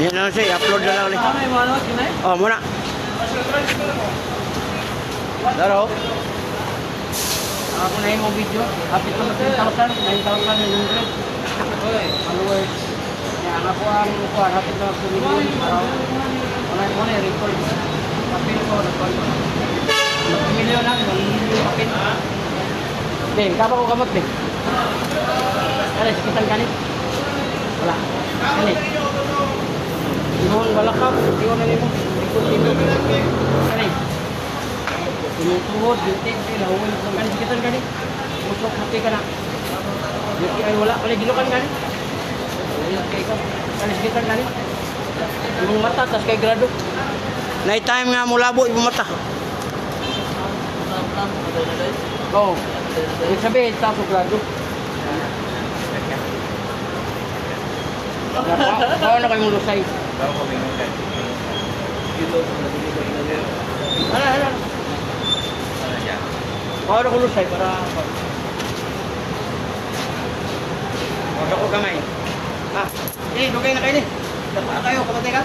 Ayan na siya, i-upload na lang ulit. Oh, muna. Daro. Ako na yung video. Kapit ko na 10,000, 9,900. Followers. Kaya ako ang kuhan, kapit na 2 million. Wala yung record. Kapit ko, record. 2 million lang, 1 million kapit. Ben, kapa ko kamot, Ben. Ano, sakitan ka ni? Wala. Ano? Iwan balakap, iwan na nimo. Ikot-ikot. Ano? Tumutuhod, bintik, nahuwin ko kan sakitan ka ni. Muslok hati ka na. Bintik ay wala, pala gilukan ka ni. Wala kay ka. Kan sakitan ka ni. Yung mata, tas kay grado. Night time nga mulabo ibang mata. Oo. Ibig sabihin, tapos grado. Bawa na kayo mong lusay. Ano? Bawa na ko lusay para... Bawa ko kamay. Dugay na kayo ni. Dapat na kayo, kamatay ka.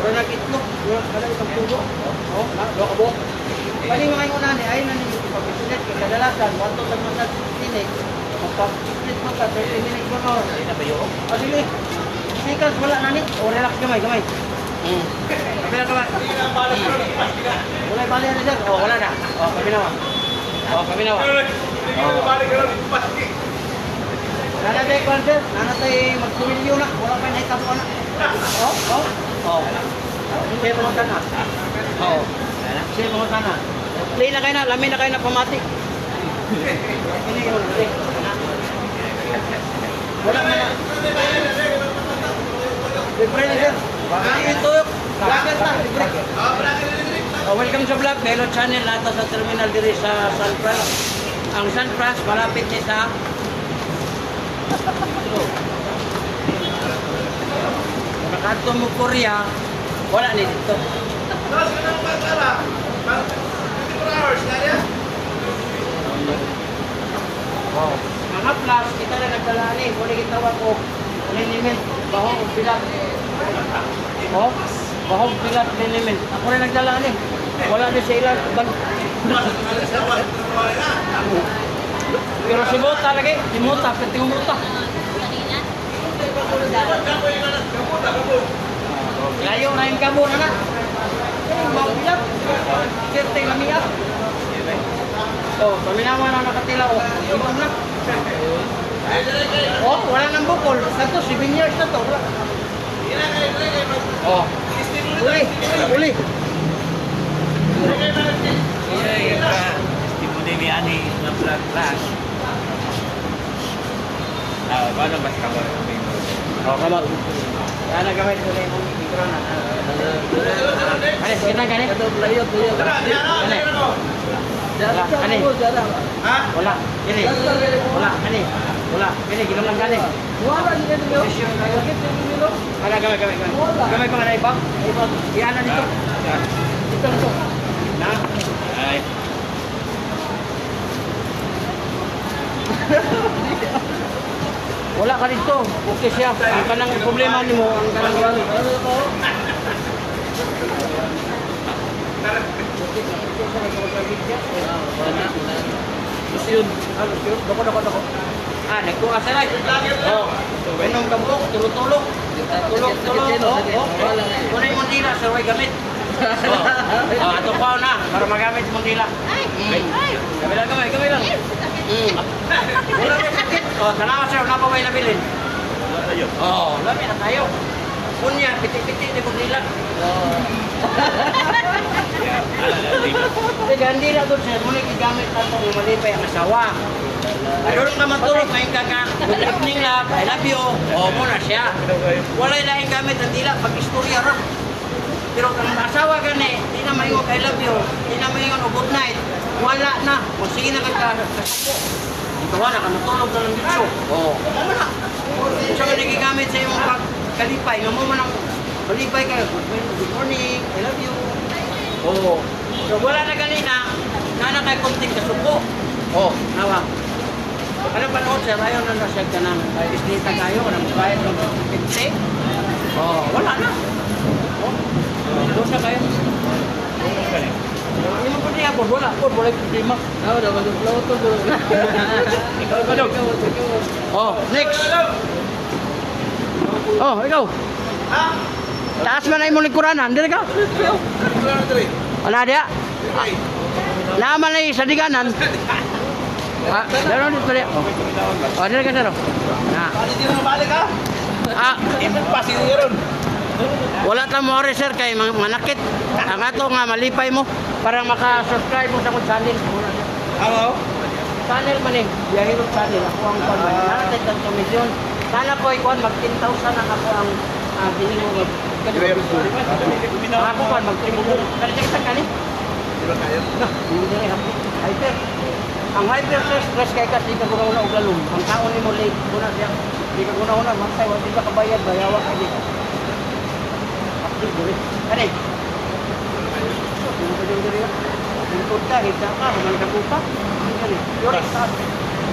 Puro nag-itlog. Kada isang pugo. Oo, doon ka buhok. Pali mga yung unahan ay nanin yung pag-isinit. Kadalasan, 1 to 10 months tinik. Pag-isinit mo ka, 30 minutes mo ka. Ay, nabayo? O, sige. Sikas, wala nanin. O, relax kamay. Kamay na kamay. Wala bali na dyan. O, wala na. O, kaminawa. Nanatay kwanser. Nanatay mag-tumilyo na. Wala pa yung naitap ko na. O. Hindi mo sana. O. Sige mo sana. Play na kayo na, lamin na kayo na pamati. Ini yun. Wala na. Libre na sir. Ito yung vlogger na. Welcome sa vlog. Melo Channel. Nata sa terminal diri sa San Fras. Ang San Fras, malapit niya sa Nakato mo Korea. Wala ni dito. Wow. Mga plus, kita na nagdalani. Kung kita ko, linimin. Bahong bilat. Oh, bahong bilat linimin. Ako na nagdalani. Wala din sa ilan. Pero si Mota lagi. Si Mota, pati yung Mota. Layo na yung kamo na na. Bahong bilat. Sirte lamiyak. Oh, paminawa na nakatila o. Ibang na. Oh, wala nang bukol. Ito, 7 years na to. Oh. Uli. Hindi ni ani na vlog. Paano ba ka ba? Oh, kamot. Yan na gamay dito yung mikro na. Ano, kita gani? Wala. Ini. Wala. Ini. Wala. Ini gilom lang gani. Wala dito niyo. Wala gamay. Gamay pa na ibang. Iyan na dito. Dito. Na. Ay. Wala ka dito. Okay siya. Ang kanang problema nimo, ang kanang wala. Lucion. Lucion. Dako. Nagkuha sa live. Inom gambok, tulog. Tulog. Kung yung mundila, sir, may gamit. Ito pa na, para magamit yung mundila. Gamay lang. Wala may sakit. Salamat sir, napaway na bilin. Lami na tayo. Kunya, piti-piti ni mundila. Gandi na doon sir, muna igamit na ito yung malipay ang asawa. Doon ka matulog, ngayon ka good evening love, I love you. Muna siya. Wala na yung gamit ang dila, pag-istorya ron. Pero kung asawa ka ni, di na mayroon I love you, di na mayroon good night, wala na. Kung sige na kagkasako. Ito wala ka, matulog na lang dito. Ano na? Siya ka nagigamit sa iyong pagkalipay, nga mo man ang malipay ka, good morning, I love you. So wala na ganina, na kay konting kasuko. Nawa. Ano panood sir, ayaw na nasyag ka namin. Isnita kayo, anong bayad ng 50? Oh, wala na. Oh, doon na kayo. Hindi mo po niya po, wala po, wala problema. Oo, dapat yung flow to. Oh, next. Oh, ikaw. Taas man ay mong lingkuranan, hindi ka? Wala dia? Naman ay sa diganan. Daron dito dia. Oh, dire ka daro. Na. Wala ta mo rin sir kay manakit. Ang ato nga malipay mo para maka-subscribe mo sa akong channel. Channel man eh. Biyahirot channel. Ako ang kuwan. Nakatid ang komisyon. Sana ko ikuan mag 10,000 ang ako ang biling mo. Ako kuwan mag 3,000. Kaya sa kani? Hyper. Ang hyper stress kay kasi ka guna-una og lalong. Ang taon ni mo late muna siya. Di ka guna-una magsay wa di ka kabayad bayawa ka di. Kani. Ikot ka, hita ka, naman ka pupa. Yurik,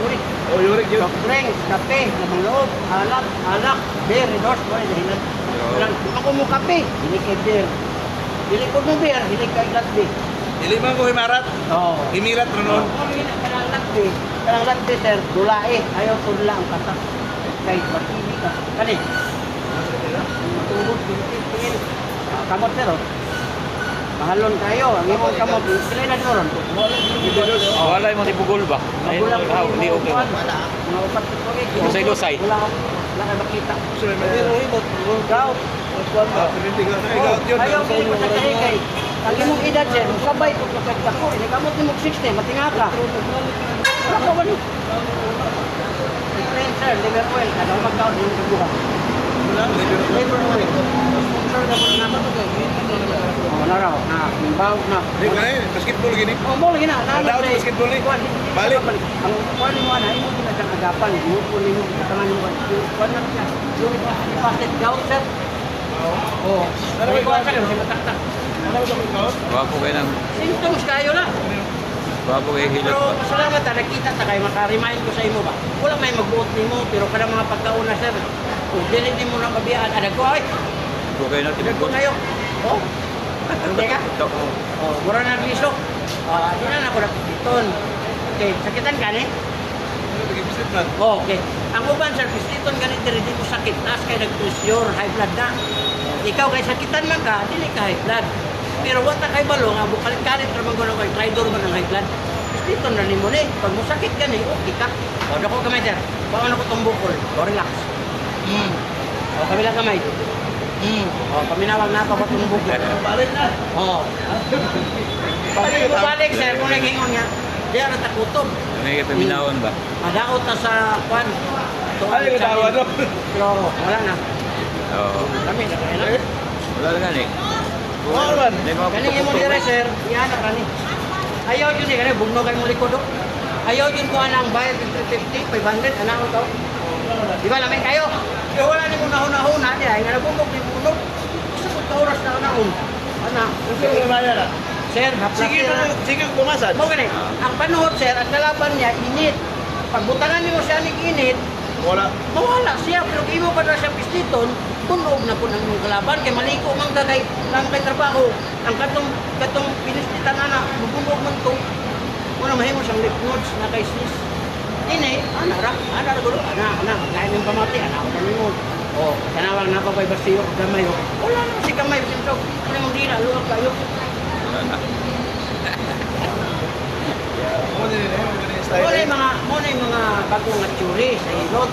yurik. Oh, yurik yun. Soft drinks, kape, lamang loob, alak, beer, redoors, wala dahilan. Ako mo kape, hindi kay beer. Hindi ko mo beer, hindi kay latte. Dili man ko himarat. Oo. Himirat ron nun. Kanang latte. Kanang latte, sir, dulae. Ayaw tudla ang kata. Kahit matili ka. Kani? Matulog, tingin. Kamot, sir, oh. Mahalon kayo, ang imong kamot. Sila na doon. Wala mo tibugol ba? Ay, hindi okay. Mga upat ko eh. Lusay-lusay. Wala ka makita. Gaw. Ayaw kini mo sa kahigay. Ang imong edad sir, sabay ko sa ko. Kamot ni mo 60, matinga ka. Ako ba ni? Friend sir, liver oil. Ano magkaon yung kabuha? Liver oil. Sponsor na mo naman ito. Oh, naraw. Na, bawag na. Basketball gini. Oh, mo lagi na. Daot basketball ni. Balik. Ang kuan mo ana, imo kita agapan, mo po nimo tangan mo. Kuan na siya. Yung passet gout sir. Oh. Pero kuan ka sa mataktak. Wapo kayo ng... Symptoms kayo na. Wapo kayo hilot Pero ba? salamat na nakita ta kay maka-remind ko sa imo ba. Wala may magbuot nimo pero kada mga pagkauna sir. Kung dili nimo na kabiyaan ada ko ay. Wapo kayo na Tinag ko tibugol. kayo. Oh. Hindi ka? Oh, mura na biso. Di na ako napiton. Okay, sakitan ka ni? Oh, okay. Ang uban sir, pistiton ganit diri di mo sakit. Taas kay nag-pressure, high blood na. Ikaw kay sakitan man ka, dili ka high blood. Pero wata kay balo nga bukalit-kalit ra man kay tridor man ang high blood. Pistiton na nimo ni. Pag mo sakit gani, okay ka. O dako kamay sir. Paano ko tong bukol? O relax. O kabila kamay. O paminawag na ako itong bukol. Balik na. O. Pag mo balik sir, kung naghingon nga, di ara takutom. May kapaminawon ba? Madaot na sa kwan. Ay, kadawa no. Pero wala na. Oo. Kami na kaya. Wala lang gani. Oo naman. Kani mo dire sir, iyan na kani. Ayaw yun eh, kani bugno kay mo likod. Ayaw yun ko anang bayad ng 350, 500, ana ko to. Di ba lamin kayo? Kaya wala ni mo nahuna-huna di ay nga nabugnog ni bugnog. Sa pagka oras na naon. Ana, sir, Sige, pumasan. mo gani. Ang panuhot sir, ang kalaban niya init. Pagbutangan niyo siya ng init, Wala. mawala siya, pero kung imo pa na siya pistiton, tunog na po ng iyong kalaban, kay maliko man ka kay lang kay trabaho, ang katong pinistitan na, mabunog man to, muna mahimo siyang lymph nodes na kay sis. Ini, ana, kain ng pamati, ana, ako kami mo. O, kanawag na pa kay Basiyo, gamay o. Wala naman si gamay, simso, ano mong dila, luwag kayo. Wala na. Muna yung mga bagong nga tsuri sa hilot.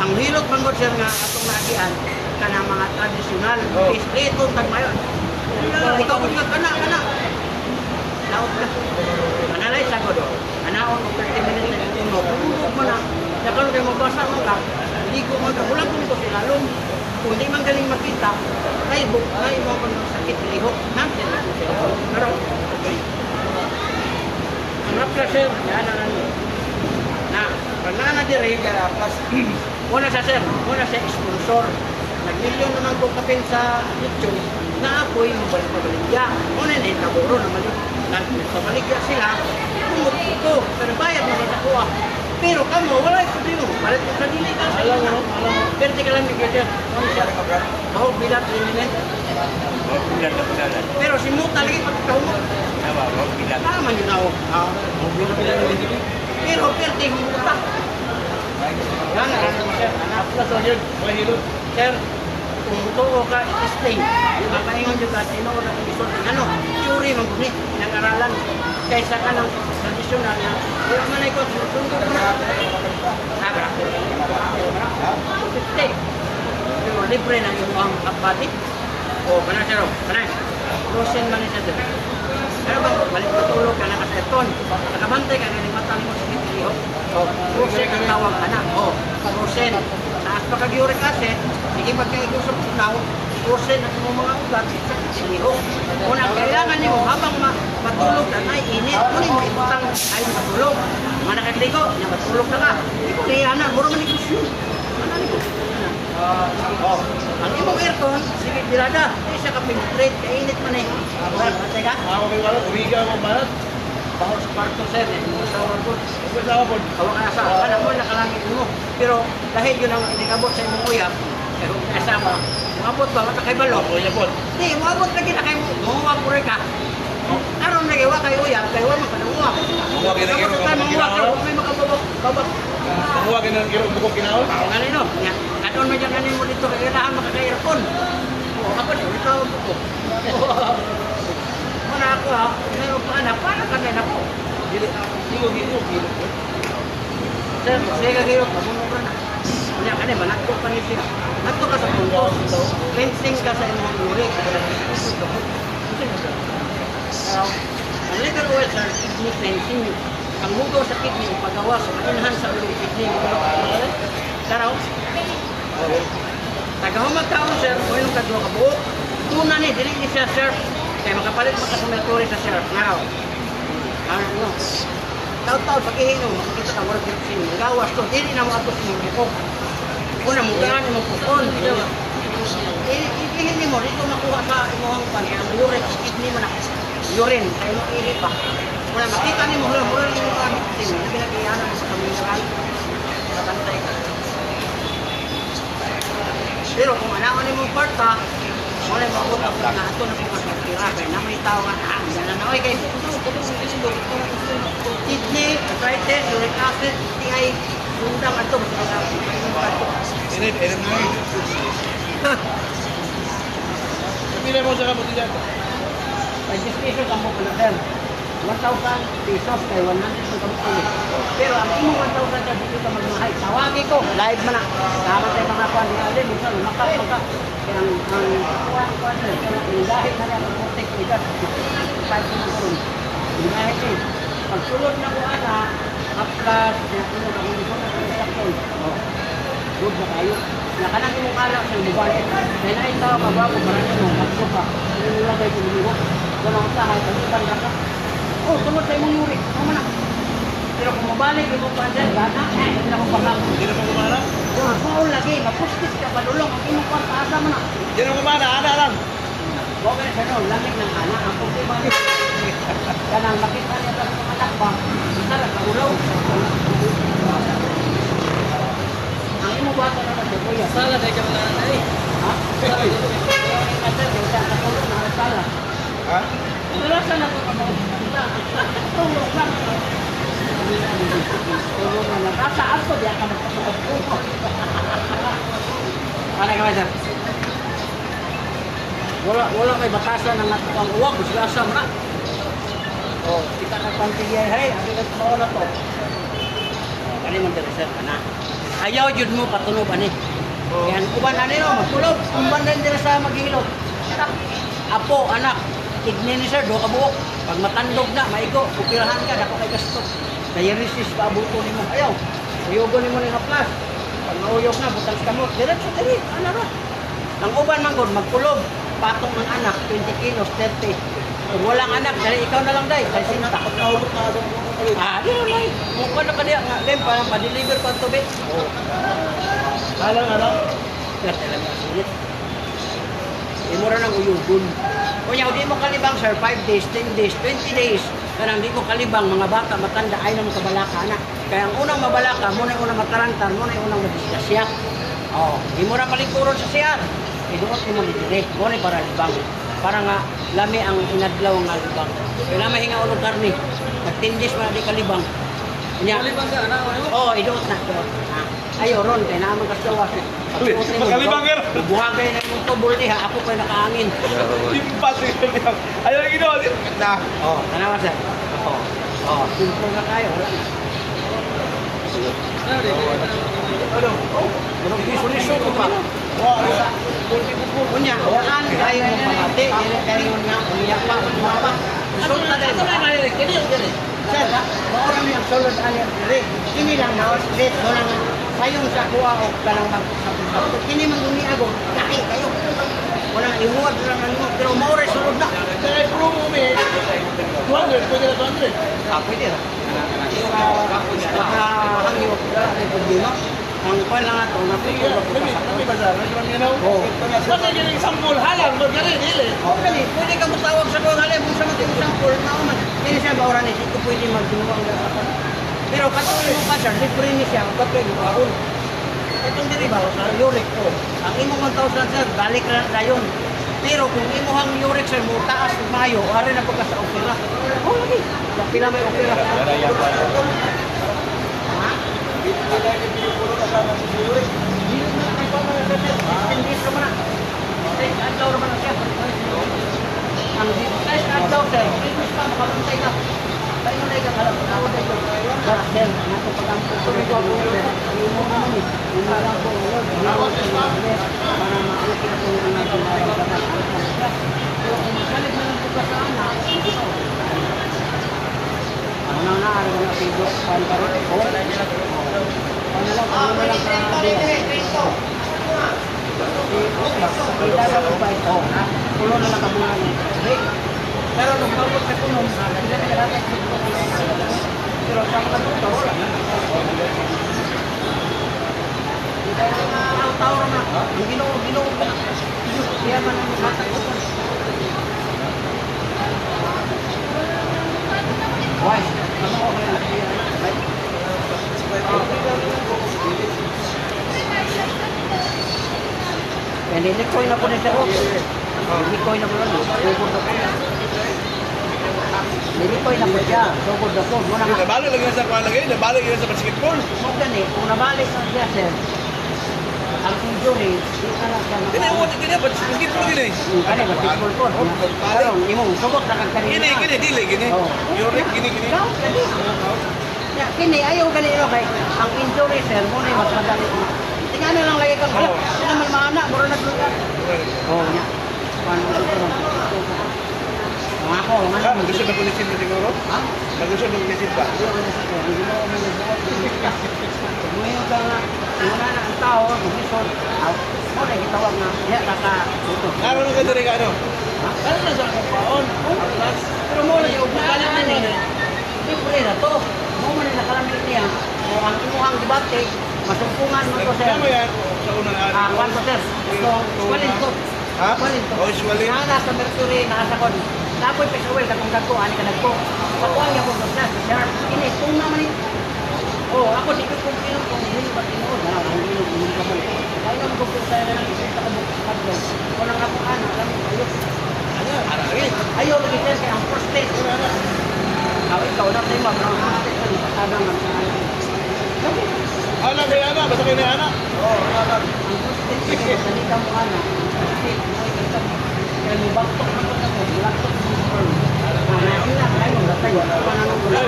Ang hilot bangod sir nga atong naagian ka ng mga tradisyonal. Islito, tagmayon. Ikaw kung kana. Laot ka. Manalay sa ko do. Anaon o 30 minutes na yung tulog. Tulog mo na. Nakaroon kayo magbasa mo ka. Ligo mo ka. Walang kung ito silalong. Kung di man galing makita, ay mo ko ng sakit lihok. Nandiyan na kung sila. Naroon. Ang rapla sir, yan na nyo. Na, pag na dire, plus, muna siya sir, muna siya sponsor. Nag-milyon naman kong kapin sa YouTube na ako'y mabalik-mabaligya. Muna hindi, naburo naman yun. Nagpabaligya sila, kumot ko, pero bayad naman ako. Pero kamo, wala yung problema. Balit ko sa dili ka sa ina. Pero di ka lang bigyan. Ano siya? Bahog bilat, eliminate. Bilat na pagalan. Pero si Muta lagi pagkakaw mo. Nawa, bilat. Naman yun ako. Pero pwede yung Muta. Yan, ano mo siya? Anak na so yun. May hilot. Sir, kung tuo ka, stay. Mapaingon dyan ka, sino ko na kung ano, theory man kung pinag-aralan. Kaysa ka ng tradisyonal na, pero man ikaw, sundo ko na. Sagra. Stay. Pero libre na yung ang kapati. O, kanang sir, kanang. Rosen man siya sir. Pero bang, balik matulog ka na kasi ton. Nakabantay ka, nalimatan mo sa hindi. O, Rosen ang tawag ka na. O, Rosen. Taas pa kag-uric acid, sige pagkaigusok na Rosen at mga ugat, siniho. Una, kailangan nyo habang matulog na ay init, muli mo ibutang ay matulog. Manakadligo, na matulog na ka. Hindi ko liyanan, muro man ito siya. Ang imong aircon, sige bilada, hindi siya ka-penetrate, kainit man eh. Matay ka? Ako may wala, umiga mo balat. Baho sa kwarto sir, sa kwarto. Huwag sa kapon. Kawang asa, anak mo nakalangit mo. Pero dahil yun ang inigabot sa imong uyap, pero kasama, umabot ba, mata kay balok? Ako niya po. Hindi, umabot lagi na kay mo, muwag mo rin ka. Aron na gawa kay uyap, kay wa makanunguwag. Muwag yun ang Tapos iro, tayo ang manguwag, ginagawa. kung may makababak. Huwag yun ang iro, bukong kinahon. Ako nga rin, no? Kadoon mo dyan ganin mo dito, kaya kailangan makaka-aircon. Ako din, ito ako po. Muna ako ha, mayroon pa anak, para ka na ako. Hilo. Sir, saya kagayot, mamunong ka na. Kanya ka na, manakto ka niya siya. Nakto ka sa puntos. Cleansing ka sa imong uric. Ang liver oil, sir, kidney cleansing. Ang hugaw sa kidney, pagawa sa ma-enhance sa ulit kidney. Karaw? Tagahumag taon, sir, kung yung kadwa ka buo. Tuna ni, dili ni siya, sir. Kaya makapalit makasumertory sa sir. Now, ano? Taon-taon, pag-ihinom, makikita ka, walang dipsin. Gawas to, hindi na mo atos mo buko. Una mo, gaan mo pukon. Ihihin mo, dito makuha sa imuhang pan. Ang urine, kidney mo na. Urine, kaya mo ihi pa. Una, makita ni mo, mura rin mo ang dipsin. Naginagiyanan mo sa kamineral. Matantay ka. Pero kung anaon ni mo kwarta, wala yung mabot ako na ito na pagkakira. Kaya na may tao nga, yan na oy, kaya kidney, arthritis, uric acid, TI, sundang ato. Init mo. Pila mo sa kapatid dyan. Ay, 10 pesos ang mo pala, sir. 1,000 pesos kay 100 ang kampulit. Pero ang imong 1,000 ka dito ka magmahay. Tawagi ko, live man na. Tama tayo mga kwan dito. Alin, minsan, maka. Kaya ang kwan, dahil na rin ang protect ni God. 5 na rin. Dahil eh. Pagsulod na ko ana, aplas, pinatulog ang hindi ko na sakol. Good na kayo. Nakanang imong alak sa mobile. Dahil na ito, mabago, marami mo, magso pa. Yung lagay ko lumigo. Walang usahay, pag-iban ka. Oh, sunod sa imong yuri. Tama na. Pero kung mabalik, imong pandan, gana, hindi na akong pangako. Hindi na mo kumana? Yung maul lagi, mapustis ka, padulong, ang imong kwarta, asa mo na. Hindi na kumana, ana lang. Huwag ka na sa noon, lamig ng anak, ang problema niya. Kanang makita niya sa mga anak ba, isa lang, kagulaw. Ang imong bata na kasi, kuya. Sala na ka na na eh. Ha? Sala. Kasi, kaya katulog na sala. Ha? Nalasan na ko ka tulog lang. Tulog na lang. Asa ako, di ako magpapagpupo. Ano ka ba, sir? Wala kay batasan ng natuang uwag, sila asam na. Oh, kita na pantigyan, hey, ang ikat mo na to. Kani man diri sir kana. Ayaw jud mo patunog ani. Yan uban ani no, matulog. Umban din diri sa maghilot. Apo, anak, kidney ni sir do ka buok. Pag matandog na, maigo, pupirahan ka dako kay gasto. Dialysis pa abuto nimo. Ayaw. Uyugo nimo ni haplas. Pag nauyog na, butang sa kamot, diretso diri, ana ra. Ang uban man gud magkulog. Patong ng anak, 20 kilos, 30. Kung walang anak, dahil ikaw na lang dahil. Kasi takot na ulot na agad mo kayo. Di na lang. Mukha na ka diya. Lem, parang pa-deliver pa ito, be. Oo. Alang. Yan talaga. Sulit. Di mo rin ang uyugun. Kunya, di mo kalibang, sir, 5 days, 10 days, 20 days. Karang di mo kalibang, mga bata, matanda, ay na kabalaka, anak. Kaya ang unang mabalaka, muna yung unang matarantar, muna yung unang madisgasya. Oh, di mo na palikuron sa CR. Iduot mo ni dire, mo ni para libang. Para nga lami ang inadlaw nga libang. Kaya na mahinga ulo karni. Nagtindis man di kalibang. Nya. Kalibang ka ana. Oh, iduot na to. Ayo ron kay naman kasawa. Makalibang ka. Buhagay na yung tubol diha, ako pa nakaangin. Impas yun. Ayaw na ginawa. Ganda. Oh, tanawa sir. Oh. Oh, simple na kayo, wala na. Ano? Ano isolisyon ko pa? Kunya, waan kayo mo pamati, dili kayo nga umiyak pa, umapa. Resulta din. Sir, maoram yung sulod alir diri. Kini lang na ulit mo lang sayong sa kuha o kalang magpapapapapap. Kini mag-uni ako, laki kayo. Walang ihuwad lang ano, pero maoray sulod na. Kaya promo mo 200, pwede na 200. Pwede na. Nakahangyo, problema. Ang kwan lang ato, napitulog ko sa Kami bazar, na naman ginaw. Oo. Basta galing sampol, halang, doon galing, dili. Okay, pwede ka matawag sa kong halim kung sa mga example na uman. Hindi siya ba oran ito pwede magdinuwa ang gagapan. Pero katuloy mo pa siya, libre ni siya, katuloy mo kaon. Itong diriba, sa Yurek ko, ang imo 1,000 sir, balik na yun. Pero kung imo hang Yurek sir, mo taas mayo, ari na pagka sa opera. Oh, lagi. Pila may opera. Ha? Hindi naman na. Adlaw naman na siya. Ang adlaw sir, Christmas pa, makapantay na. Tayo na ikaw, alam ko na ako dito. Para sir, nato pag-ampun ko rin ako sir. Ang imo naman eh. Una lang po, para maukit ko yung natin na pero kung masalit na lang po ka sa anak, ako nang naaral na pigo, paano ka rin? Oo. Paano lang, ano na lang sa dito. Kailangan ko ba ito? Pulo na lang kabulan niya. Pero nung pagod sa puno, hindi na kailangan ko. Pero sa mga ito, wala na. Tao na. Ang ginoo pa. Kaya man ang matagutan. Why? Ano ko kaya? Yan, ilikoy na po na siya. Ilikoy na po na. Sugod na po. Ilikoy na po siya. Sugod na po. Nabalik lagi na sa kuha lagi, nabalik na sa basketball. Huwag ganit, kung nabalik na siya, sir, ang injury, di ka lang siya Hindi, nakawa. uwan, hindi, basketball din eh. Kani, basketball po. Pero, imong subot na kang kanina. Gini, dili, gini. Oo. Yurik, gini. Ikaw, kani. Ya, kini, ayaw ganito kay ang injury, sir, muna yung mas madali. Tingnan na lang lagi kang, hala, sila may mga anak, mura naglugar. Oo, niya. Paano mo ito? Mga ako, mga ako. Gusto na pulisin mo siguro? Ha? Gusto na pulisin ba? Ngayon ka nga, muna na ang tao, gumisod, mo na itawag na, ya, kaka, ito. Naroon ka diri ka ano? Ano na sa kapaon? Pero mo na yung balik na niya. Hindi po rin na to. Mo man na nakalamit niya. O ang imuhang debate, masumpungan mo to, sir. Ano yan? Sa unang araw. Kwan ko, sir. Ito, swalin ko. Ha? Swalin ko. Oh, swalin. Nana sa Mercury, nasa kon. Napoy pesawel, katong dagko, ani ka dagko. Sa kuwan niya po, sir. Sir, ini, kung naman ito. Oh, ako di ko kung pinong kung hindi ba tinuod. Ang pinong kung hindi ka mo. Kaya naman kung pinong na lang isita ka mo sa kadlo. Kung ang ako ano, alam mo, ayok. Ayaw, mag-isip kaya ang first place. Ikaw na tayo mag ang first place. Patadang ang Anak kay anak, basta kay anak. Oo, anak. Ang first place, salita mo anak. Kaya mo baktok na ko sa ko. Baktok mo sa ko. Ina, ayaw, latay.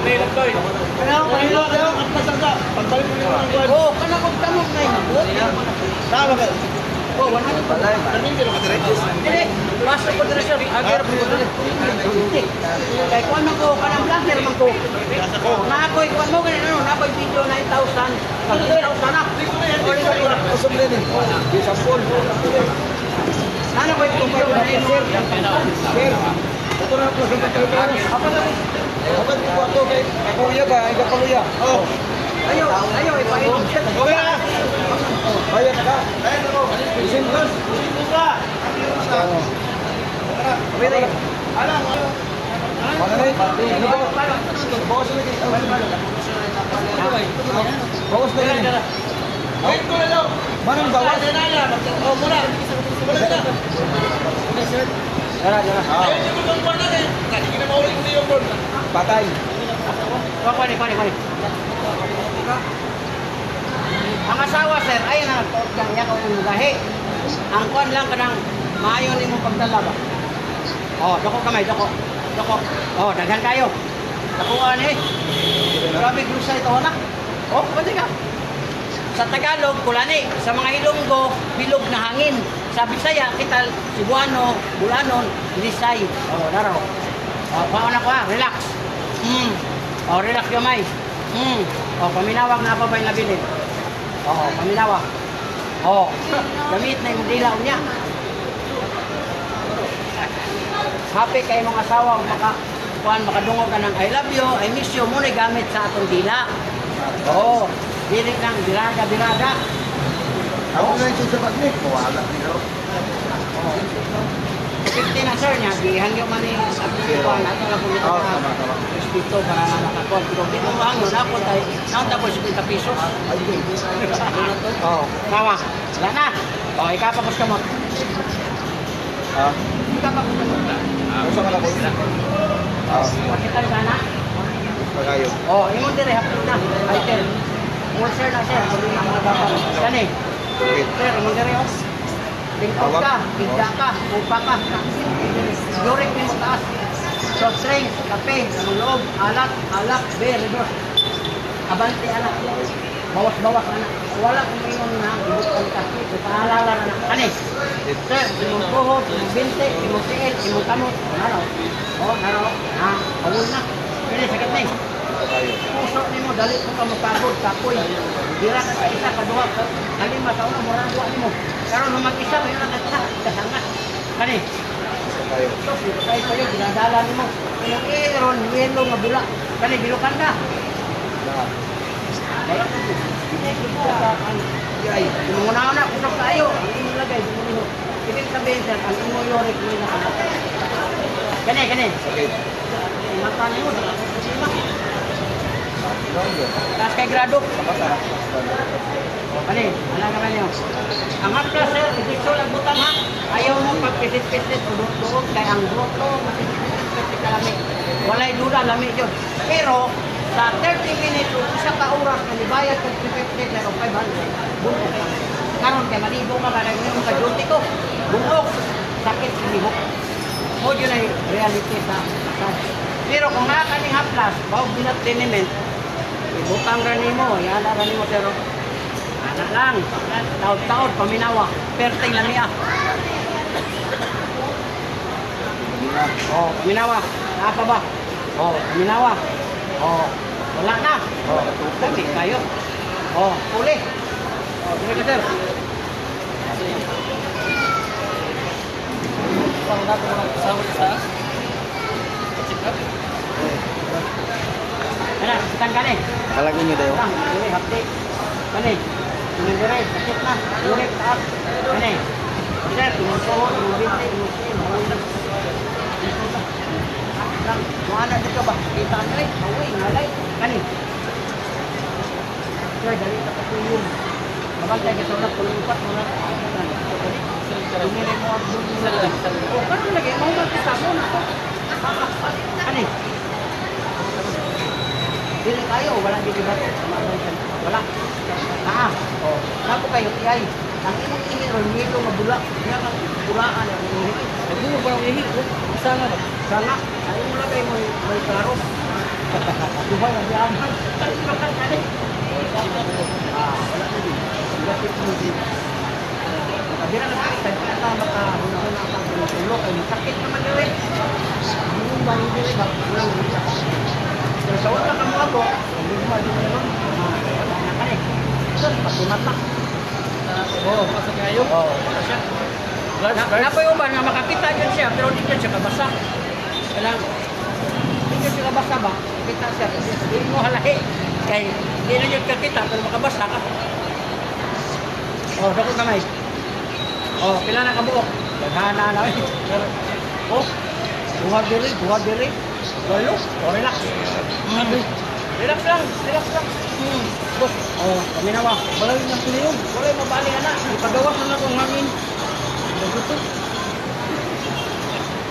May nagtoy. Kaya ang pasangka. Pagbalik mo yung kuwan. Oo, kanakog tanong na yun. Tama ka. Oo, 100 pa tayo. Kanin ka dire. Hindi, basta ko dire siya. Agar po ko dire. Kaya kung ano ko, kanang blaster man ko. Na ako'y, kung ano ganyan, ano, na ako'y video 9,000. Pag 10,000 na. Usap din eh. Di sa pool. Ano ko yung video na yun, sir? Ito na po sa pagkakaan. Apa na rin? Dapat ko ako kay Kuya ba? Ay kapaluya. Oh. Ayaw, ipahilong siya. Okay na. Bayad ka. Bayad ako. Isin ka. Okay na yun. Alam. Ano na yun? Bawas na yun. Bawas na yun. Wait ko na daw. Manang gawas. Oh, muna. Muna na. Dara, dara. Ayun, hindi mo itong kwarta eh. Hindi na maulit ko yung board. Patay. Kuha ni. Ang asawa, sir, ay na niya ko yung gahi. Ang kuan lang kanang maayo nimo pagdala ba. Oh, dako kamay, dako. Oh, daghan kayo. Dakuan eh. Grabe grusa ito na. Oh, pwede ka. Sa Tagalog, kulani. Sa mga Ilonggo, bilog na hangin. Sa Bisaya, kita Cebuano, Bulanon, Lisay. Oh, daraw. Oh, pauna ko ha, relax. Oh, relax kamay. Oh, paminawag na pa ba yung nabilin? Oo, paminawag. Oh, gamit na yung dilaw niya. Happy kay mga asawa makadungog ka ng I love you, I miss you, muna gamit sa atong dila. Oo, dili ng birada. Ako na yung sasabat ni. Wala nila. 50 na sir niya, dihangyo man ni sa pagkuhan natin na pumunta Oo, na tama. dito para na makakon. Pero dito mo hangyo na po tayo, naunta po 50 pesos. Oo, kawa. Wala na. O, ikapapos ka mo. Ah, Ikapapos ka mo. usa ka na ko. Ah, Pakitan ka na. pagayo. Oh, imong dire hapon na. Ay, sir. Mo sir na sir, kung mga mga bata. Kani. Okay. Sir, imong dire oh. Tingkog ka, tigda ka, upa ka. Yurik ni mo taas. Soft drinks, kape, ang loob, alak, beer, redor. Abante anak. Bawas-bawas anak. Wala kung ingon na, ibukan ka. Paalala na. Kani. Sir, imong tuhod, imong binte, imong tiil, imong kamot. Naraw. Oh, naraw. Ha, awol na. Pili, sakit na eh. Pagayo. Puso ni mo, dali mo ka magpagod, kapoy. Dira ka sa isa, kaduha, kalima, sa una, mura duwa ni mo. Karon nung mag-isa, may una ka kasangat. Kani, Pagayo. so, tayo sa'yo, ginadala ni mo. Yung iron, yelo nga bula. Kani, bilukan ka. Lahat. Wala ka po. Binigod ka sa ang ay, yung una-una, kusap tayo. Ang inyong lagay, bumuliho. Ibig sabihin, sir, ang inyong yorik mo yung nakalata. Kani. Sakit. Mata niyo, lima. Longer. Tapos kay grado. Kapasa. Kani, ala naman niyo. Ang hapla sir, hindi ko lang butang ha. Ayaw mo pagpisit-pisit o doon kay ang broto, pisit-pisit ka lamig. Walay duda, lamig yun. Pero, sa 30 minutes o isa ka oras na nibayad kag 50 pero 500, bunog ka. Karon kay malibo ka ba nagminum ka duty ko. Bunog, sakit sa lihok. O yun ay reality sa massage. Pero kung nakakaning haplas, bawag binat-liniment, ibutang rani mo, yala rani mo pero anak lang, taod-taod, paminawa, perting lamia. Oh, paminawa, apa ba? Oh, paminawa. Oh, wala na. Oh, tutupi kayo. Oh, uli. Oh, sige ka sir. Pang natin mga kasama sa Ano, sitan ka ni? Kalagin niyo tayo. Lang, uli, hapdi. Kani, tumindire, sakit na, uli, taas. Kani, sir, tumusuho, tumubinti, tumusin, lang, mana dito ba? Kita ka rin, away, ngalay. Kani. Sir, dali ka patulong. Mabantay ka sa ulat, tulungat mo na. Tumili mo ang bulong na lang. O, karoon lagi, mau magkita mo na. Kani. Dili kayo, wala dili ba? Wala. Oh, napo kayo, iyay. Ang imong iniron, nito mabula. Yan ang bulaan ang ihi. Nagbumo ba ang ihi? Sana ba? Sana. Ay mo lagay mo may klaro. Duhay ang yaman. Wala na din. Lapit mo din. Kabira na tayo, tayo na makahuna-huna ang tulog. Ay sakit naman nila. Ang ba hindi rin ba? Walang bisa. Pero sa wala ka mga po, hindi mo din naman. Wala na ka eh. Sir, patimata. Oo, pasok kayo? Oo. Napoy uban nga makakita dyan siya, pero hindi dyan siya kabasa. Kailang, hindi dyan siya kabasa ba? Kita siya, hindi mo halahi. Kaya, hindi na dyan kakita, pero makabasa ka. Dako kamay. Pila na kabuok. Daghana na eh. Buhag diri. Lalo, relax. Relax lang, relax lang. Boss, oh, kami na ba? Balay ng piliyong. Wala yung mabali na. Ipagawas na akong hangin. Nagutot.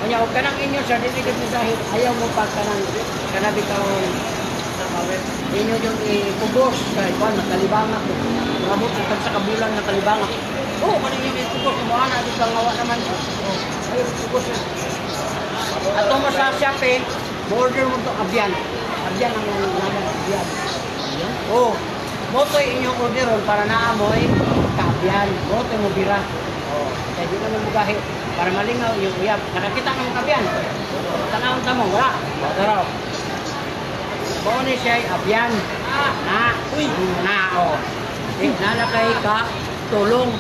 Kanya, huwag ka nang inyo sa dinigat mo dahil ayaw mo pa ka nang kanabi ka inyo yung ipugos sa iban, nakalibanga ko. Mabot sa kabulan nakalibanga. Oo, kanina yung ipugos. Kumuha na, di ka ngawa naman. Ayaw ipugos. At mo sa Shopee, order mo ito, abyan. Abyan ang naman, abyan. Oo. Moto inyong orderon para naamoy kaabyan. Moto mo bira. Oo. Kaya di naman mugahi. Para malingaw yung uyab. Nakakita ka ng kaabyan. Tanawang tamo, wala. Daraw. Bone siya ay abyan. Na. Uy. Na. Oo. Nalakay ka. Tulong.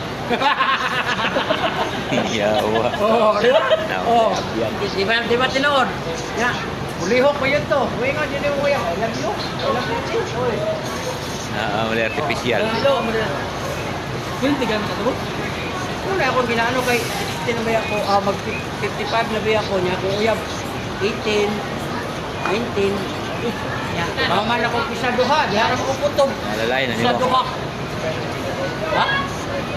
Yawa. Oo. Di ba? Oo. Abyan. Di ba tinood? Ya. Ulihok pa yun to. Uy nga dyan yung uyab. I love you. I love you. Uy. Muli artificial. Hello, Hindi ka nakatulog? wala akong ginaano kay 16 na ba ako, mag 55 na ba ako niya, kung uyab 18, 19, yan. Maman ako isa duha, di harap ako putob. Malalay na Isa nimo. duha. Ha?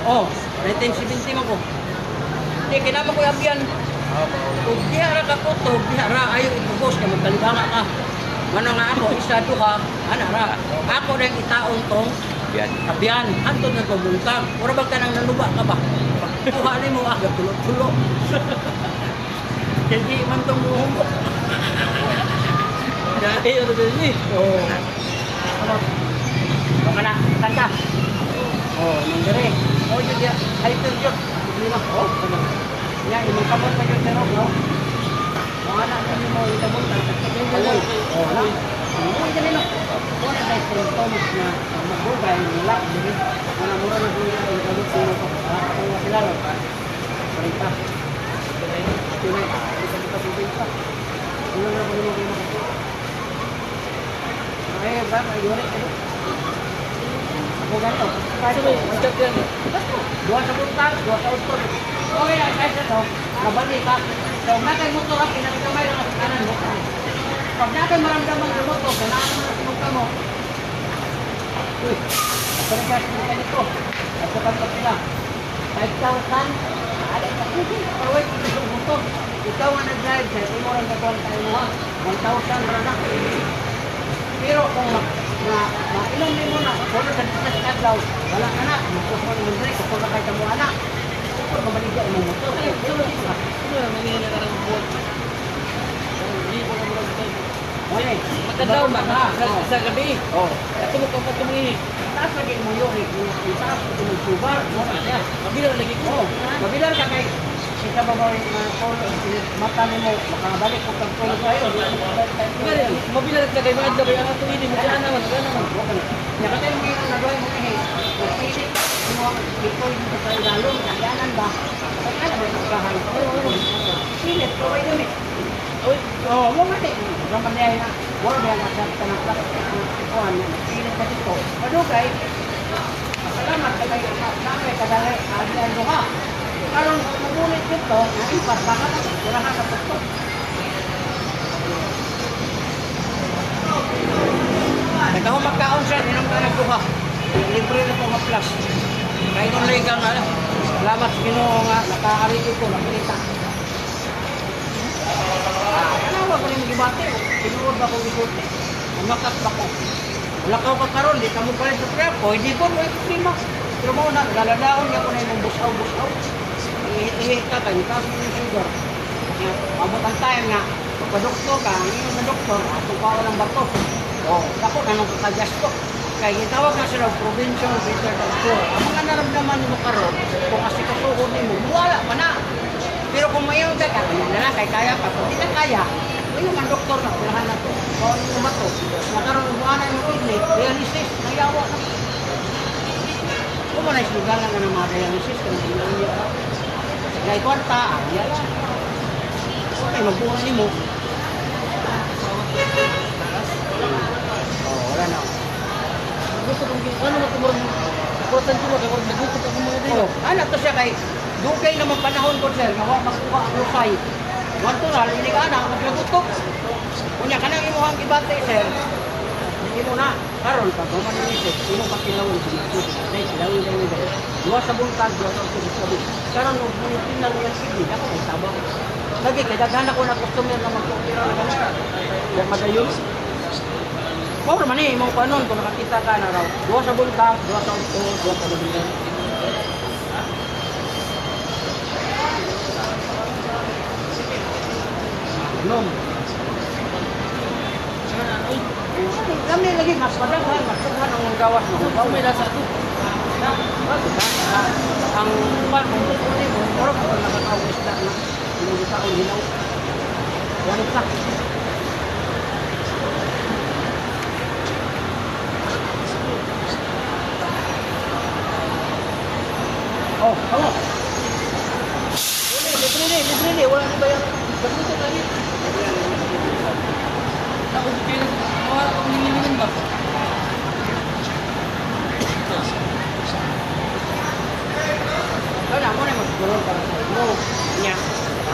Oh, 1970 man ko. Hindi, kinama ko yung yan. Kung di harap ka putob, di harap ayaw itubos, kaya magkalibanga ka. Mano nga ako, isa duha, ra. Ako rin itaon tong Yan. Abyan, antod na ito buntag. Mura ba ka nang nanuba ka ba? Kuhanin mo agad tulog-tulog. Hindi man itong buhumok. Dati, ano ba yun eh? Oo. Baka na, tanda. Oo, nandiyan. Oo, yun yan. Hyper yun. Hindi na. Oo, ano. Yan, yung kamot pa yun pero, no? Mga anak na mo, yung kamot. Oo, na. Oo, yan nila. Kung na tayo sa Thomas na magbugay, nila, hindi. Mga mura na yung kamot sino ko. Kung na sila, no? Parita. Tunay. Hindi ka tubig pa. Ano na ba yung mga kinakasya? Eh, ba? May ulit ko. Ako ganito. Kahit ko. Stop yan eh. Dua sa buntag, dua sa utod. Okay na, kahit ito. Nabali ka. So, nakay motor ako, pinagkamay lang sa kanan mo. Pag nakay maramdaman ang motor, kailangan mo na sinungka mo. Uy, ako na siya, sinungka nito. At sa kanto sila. 5,000. Alay ka. Parway, isang motor. Ikaw ang nag-drive, kaya ito mo lang gagawin tayo mo. 1,000 rana. Pero kung ilan din mo na, kung sa daw, wala ka na, magpos mo naman rin, kung na kahit mo anak, kung mabaligya mo motor, ay, ito mo din ka. Ano na, nangyayari ka ng buwan? Hindi ko naman lang tayo. Okay, Magkadaw ba na? Sa gabi. Oo. Katulog ka pa tumingin. Taas lagi mo yun, taas lagi mo subar, mo na siya. Mabila lagi ko. Oo, mabilar ka kay, kita ba ba yung mata ni mo, makabalik ko kang tulog sa'yo. Mabila ka kay mga adlabay ang atong hindi mo dyan naman. Gano'n naman. Ya kasi yung mga nagawin mo eh, nagpilit, mo ito yung sa lalong, naganan ba? Pag alam mo yung kahan, pilit, kaway yun eh. Oo, mo mati. Naman niya na, wala niya na sa tanang kuhan niya, pilit ka dito. Madugay, salamat kagay, nakay kadalay, adian mo ha. Karon magulit dito, naipas, baka na, kurahan na ito. Nagkaho magkaon siya, inom ka nagkuha. Libre na po ma-plus. Kahit kung lay ka nga, salamat sa Ginoo nga, nakaarito ko, nakilita. Ano ba ko yung gibate? Pinuod ba ko gibate? Umakat ba ko? Wala ka ka karon, di ka mo palit sa prayer. Pwede ko, may problema. Pero mo na, laladaon niya ko na yung busaw-busaw. Ihit ka, kayo ka sa yung sugar. Mabot ang time nga, pagpa-doktor ka, ang iyong na doktor, atong pa ng bato. Oh, ako nanong kakagas ko. Kaya gitawag na sila provincial Peter Doctor. Ang mga naramdaman mo karon, kung kasi katuhod mo, wala pa na. Pero kung mayroon ka, kaya na lang, kaya pa. Kung hindi na kaya, yung mga doktor na kulahan na ito. Kung ano ba ito? Nakaroon mo na yung kidney, dialysis, nayawa ka. Kung mo na islugalan ka ng mga dialysis, kung hindi lang niya. Kaya kwarta, yan lang. Okay, magbuhan mo. Wala na. Gusto kong ano na kumurang important ko kaya kung nagutot ako mga dito. Oh, ano to siya kay dugay naman panahon ko sir, nga wa makuha ang lusay. Wanto na, hindi ka na, maglagutok. Kunya ka nang imuhang ibate sir. imo na. Karon pag mamaninisit, imo pa kilawin sa dito. Dahil kilawin dahil. Duwa sa buntag, duwa sa sabi. Karon no munitin na yung sige, ako ay tabang. Lagi kay daghan ako na customer na magpapira na ganun. Kaya madayon. Mo man ni mo panon kung nakakita ka na raw. Duwa sa buntag, duwa sa auto, duwa sa buntag. Nom. Kami lagi mas padaghan ang gawas mo. Kami na sa to. Ang pan mo mo oro ko nakakawis na hindi sa hilaw. Yan sa. Oh, hello. Libre, wala na ba yan? Bakit tadi? Ako kayo wala akong nililingin ba? Kau nak mana masuk para mau nya.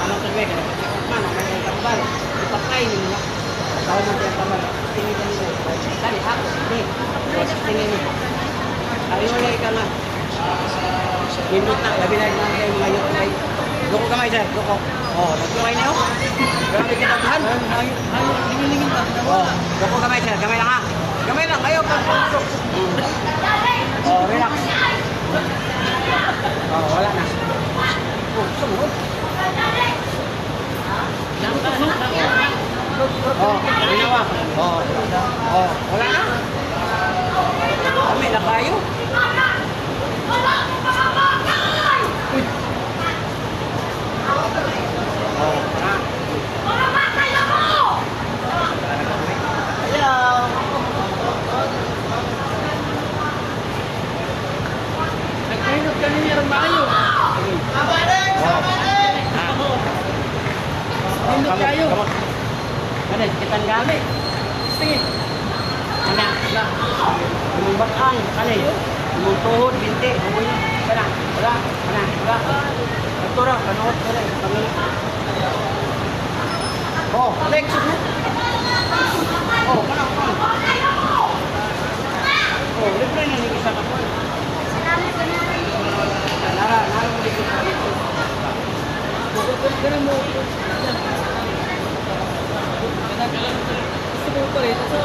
Anak terbaik ada mana mana yang kembal. Dipakai ni nak. Kalau nanti yang kembal ini kan tadi aku ni. Ini ni. Hari mana ikan lah. Hindut nak lebih lagi nak saya mengayuh lagi. Loko kamay sir, loko. Oh, nagkamay niyo? Grabe kita tahan. Ayo, lingin ta. Oh, loko kamay sir, kamay lang ha. Kamay lang, ayaw pa. Oh, relax. Oh, wala na. Oh, sumunod. Oh, ginawa. Oh, wala na. Kami na kayo. Uy. Oh, na. Hello. Nagpinot ka niya rin maayo. Pindot kayo. Ano, kitang gamit. Sige. Ano, wala. Yung batang, ano, yung tuhod, binti. Wala, wala, wala, wala. Ito raw, kanood ko rin. Oh, Alex. Oh, kana. Oh, libre na ni isa ka po. Nara mo dito. Ganun mo. Gusto mo pa rin. So,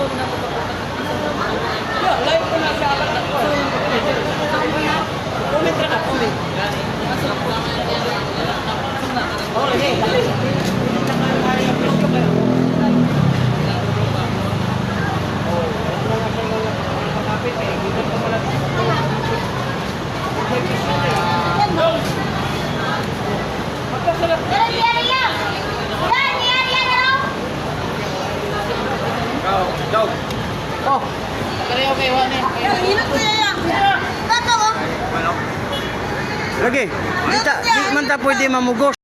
live ko na sa alat ko. Comment ka, comment. Oh, hey. Go. Oh. Kaya okay, wani. Ingat ko yan. Tato ko. Lagi. Di man ta pwede mamugos.